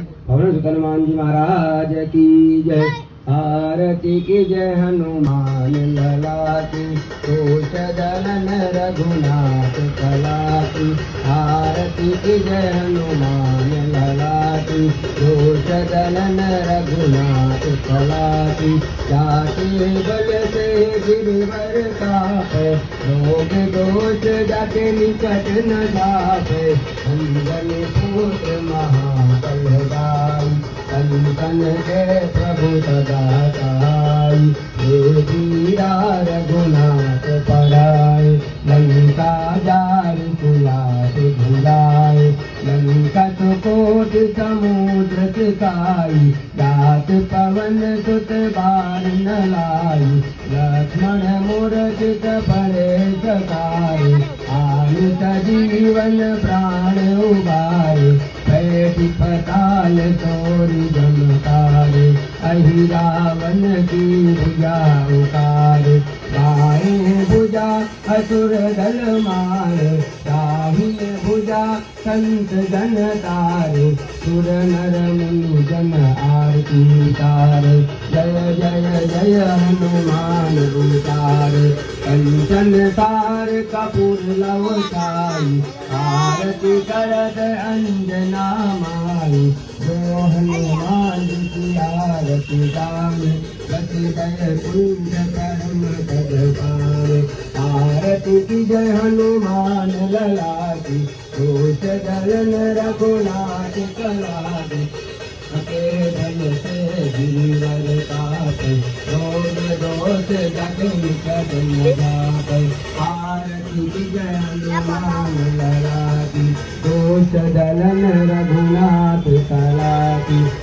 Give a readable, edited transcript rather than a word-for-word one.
पवन सुत हनुमान जी महाराज की जय। आरती की जय हनुमान लला की, कोश दलन रघुनाथ कला की। आरती की जय हनुमान लला की, कोश दलन रघुनाथ कला की। जाके बल से गिरवर कापे, रोग दोष जाके निकट न जापे। अंजन पुत्र महाबलदाई, कंचन के प्रभु सदा सहाय। हे वीरा रघुनाथ पढ़ाए, लंका जार कुलास भुलाए। लंका सुकोट समुद्र सिकाई, रात पवन सुत बार न लाई। लक्ष्मण मूर्छित पड़े सकारे, आयुष जीवन प्राण उबारे। बैठी पताल तोरी जमतारे, अहि रावण की भुजा उतारे। बाएं भुजा असुर दल मारे, दाहिने भुजा संत जन तारे। सुर नर मुनि जन आरती तारे, जय जय जय हनुमान उतारे। कंचन तार कपूर लव साई, आरती करत अंजना माई। जो हनुमान की आरती गावे, बसी जय कुंज परम पद पावे। आरती की जय हनुमान लला की, कोश दलन रघुनाथ कला की। के धन से गिरवर कापे, रोग दोष जग निकट न जापे। आरती की जय हनुमान लला की, कोश दलन रघुनाथ कला की।